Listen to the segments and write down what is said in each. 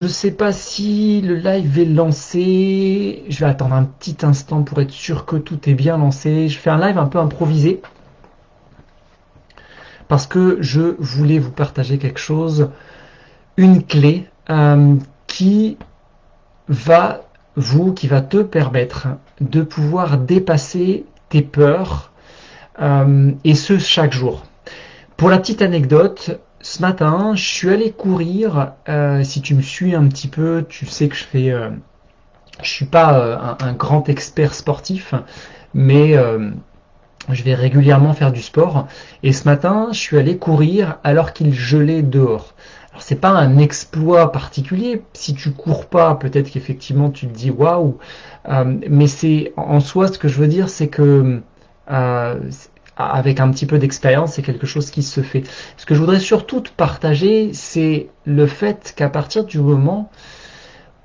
sais pas si le live est lancé. Je vais attendre un petit instant pour être sûr que tout est bien lancé. Je fais un live un peu improvisé parce que je voulais vous partager quelque chose, une clé qui va qui va te permettre de pouvoir dépasser tes peurs et ce chaque jour. Pour la petite anecdote, ce matin, je suis allé courir. Si tu me suis un petit peu, tu sais que je suis pas un grand expert sportif, mais je vais régulièrement faire du sport. Et ce matin, je suis allé courir alors qu'il gelait dehors. Alors c'est pas un exploit particulier. Si tu cours pas, peut-être qu'effectivement tu te dis waouh. Mais c'est en soi ce que je veux dire, c'est que euh, avec un petit peu d'expérience, c'est quelque chose qui se fait. Ce que je voudrais surtout te partager, c'est le fait qu'à partir du moment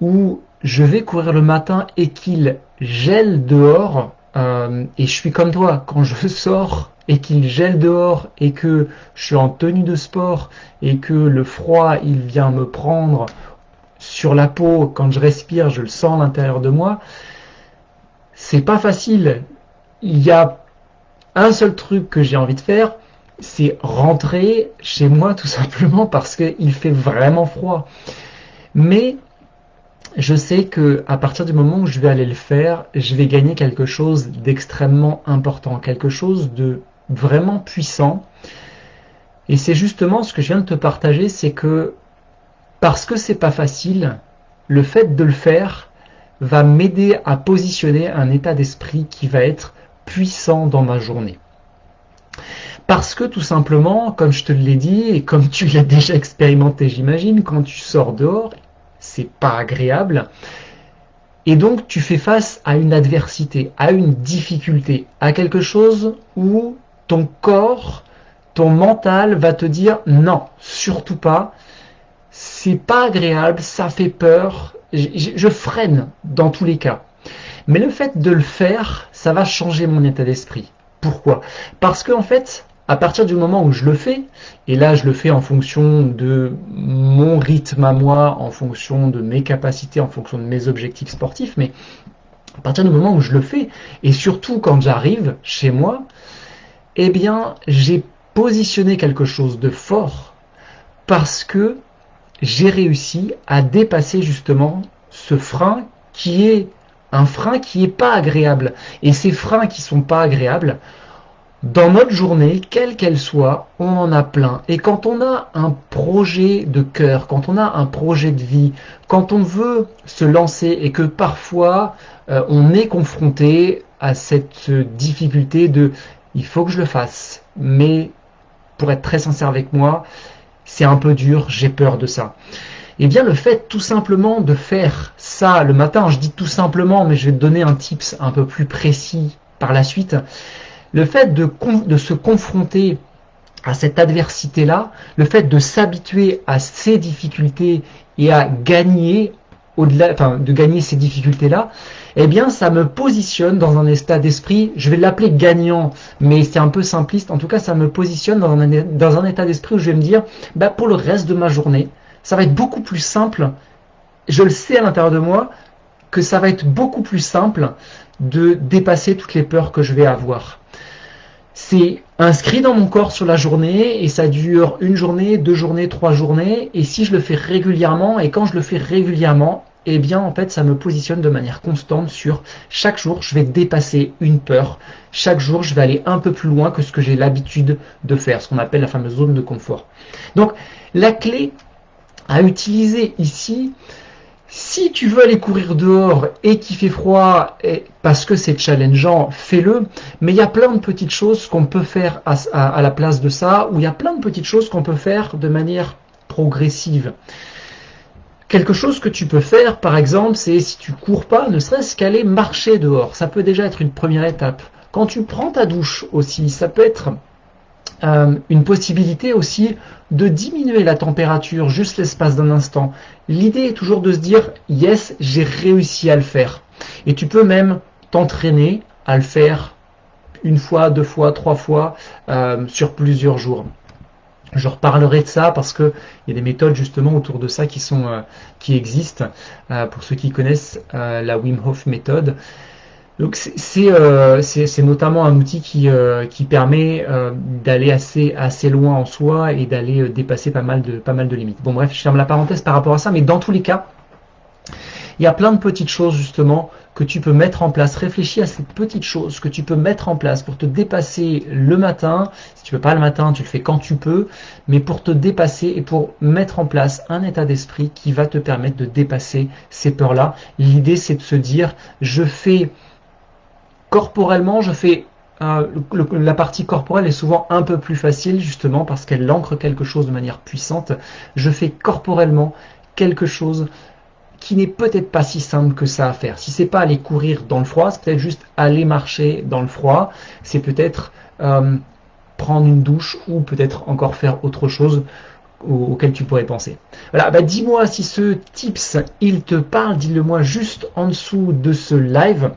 où je vais courir le matin et qu'il gèle dehors, et je suis comme toi, quand je sors et qu'il gèle dehors et que je suis en tenue de sport et que le froid il vient me prendre sur la peau, quand je respire, je le sens à l'intérieur de moi, c'est pas facile. Il y a un seul truc que j'ai envie de faire, c'est rentrer chez moi tout simplement parce qu'il fait vraiment froid. Mais je sais que à partir du moment où je vais aller le faire, je vais gagner quelque chose d'extrêmement important, quelque chose de vraiment puissant. Et c'est justement ce que je viens de te partager, c'est que parce que c'est pas facile, le fait de le faire va m'aider à positionner un état d'esprit qui va être puissant dans ma journée. Parce que tout simplement, comme je te l'ai dit et comme tu l'as déjà expérimenté, j'imagine, quand tu sors dehors, c'est pas agréable. Et donc tu fais face à une adversité, à une difficulté, à quelque chose où ton corps, ton mental va te dire non, surtout pas, c'est pas agréable, ça fait peur, je freine dans tous les cas. Mais le fait de le faire, ça va changer mon état d'esprit. Pourquoi? Parce que en fait, à partir du moment où je le fais, et là je le fais en fonction de mon rythme à moi, en fonction de mes capacités, en fonction de mes objectifs sportifs, mais à partir du moment où je le fais, et surtout quand j'arrive chez moi, eh bien j'ai positionné quelque chose de fort parce que j'ai réussi à dépasser justement ce frein qui est un frein qui est pas agréable. Et ces freins qui sont pas agréables, dans notre journée, quelle qu'elle soit, on en a plein. Et quand on a un projet de cœur, quand on a un projet de vie, quand on veut se lancer et que parfois on est confronté à cette difficulté de il faut que je le fasse. Mais pour être très sincère avec moi, c'est un peu dur, j'ai peur de ça. Eh bien, le fait tout simplement de faire ça le matin, je dis tout simplement, mais je vais te donner un tips un peu plus précis par la suite. Le fait de se confronter à cette adversité-là, le fait de s'habituer à ces difficultés et à gagner au-delà, enfin, de gagner ces difficultés-là, eh bien, ça me positionne dans un état d'esprit, je vais l'appeler gagnant, mais c'est un peu simpliste. En tout cas, ça me positionne dans un état d'esprit où je vais me dire, bah, pour le reste de ma journée, ça va être beaucoup plus simple. Je le sais à l'intérieur de moi que ça va être beaucoup plus simple de dépasser toutes les peurs que je vais avoir. C'est inscrit dans mon corps sur la journée et ça dure une journée, 2 journées, 3 journées. Et si je le fais régulièrement, et quand je le fais régulièrement, eh bien en fait ça me positionne de manière constante sur chaque jour je vais dépasser une peur. Chaque jour je vais aller un peu plus loin que ce que j'ai l'habitude de faire, ce qu'on appelle la fameuse zone de confort. Donc la clé à utiliser ici, si tu veux aller courir dehors et qu'il fait froid parce que c'est challengeant, fais-le. Mais il y a plein de petites choses qu'on peut faire à la place de ça, ou il y a plein de petites choses qu'on peut faire de manière progressive. Quelque chose que tu peux faire, par exemple, c'est si tu cours pas, ne serait-ce qu'aller marcher dehors. Ça peut déjà être une première étape. Quand tu prends ta douche aussi, ça peut être une possibilité aussi de diminuer la température juste l'espace d'un instant. L'idée est toujours de se dire yes, j'ai réussi à le faire. Et tu peux même t'entraîner à le faire une fois, 2 fois, 3 fois sur plusieurs jours. Je reparlerai de ça parce que il y a des méthodes justement autour de ça qui existent. Pour ceux qui connaissent la Wim Hof méthode. Donc c'est notamment un outil qui permet d'aller assez loin en soi et d'aller dépasser pas mal de limites. Bon bref, je ferme la parenthèse par rapport à ça, mais dans tous les cas, il y a plein de petites choses justement que tu peux mettre en place. Réfléchis à ces petites choses que tu peux mettre en place pour te dépasser le matin. Si tu peux pas le matin, tu le fais quand tu peux, mais pour te dépasser et pour mettre en place un état d'esprit qui va te permettre de dépasser ces peurs-là. L'idée, c'est de se dire, je fais corporellement, je fais la partie corporelle est souvent un peu plus facile justement parce qu'elle ancre quelque chose de manière puissante. Je fais corporellement quelque chose qui n'est peut-être pas si simple que ça à faire. Si c'est pas aller courir dans le froid, c'est peut-être juste aller marcher dans le froid, c'est peut-être prendre une douche ou peut-être encore faire autre chose auquel tu pourrais penser. Voilà, bah dis-moi si ce tips il te parle, dis-le moi juste en dessous de ce live.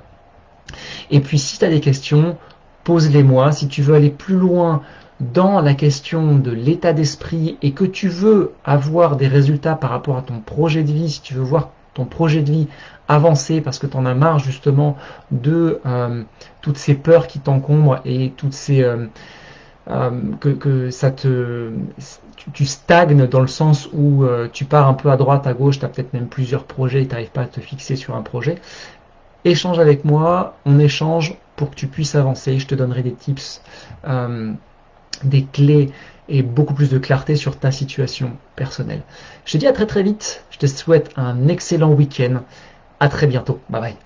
Et puis si tu as des questions, pose-les-moi. Si tu veux aller plus loin dans la question de l'état d'esprit et que tu veux avoir des résultats par rapport à ton projet de vie, si tu veux voir ton projet de vie avancer parce que tu en as marre justement de toutes ces peurs qui t'encombrent et toutes ces que ça te tu stagnes dans le sens où tu pars un peu à droite, à gauche, tu as peut-être même plusieurs projets et tu n'arrives pas à te fixer sur un projet. Échange avec moi, on échange pour que tu puisses avancer. Je te donnerai des tips, des clés et beaucoup plus de clarté sur ta situation personnelle. Je te dis à très très vite. Je te souhaite un excellent week-end. À très bientôt. Bye bye.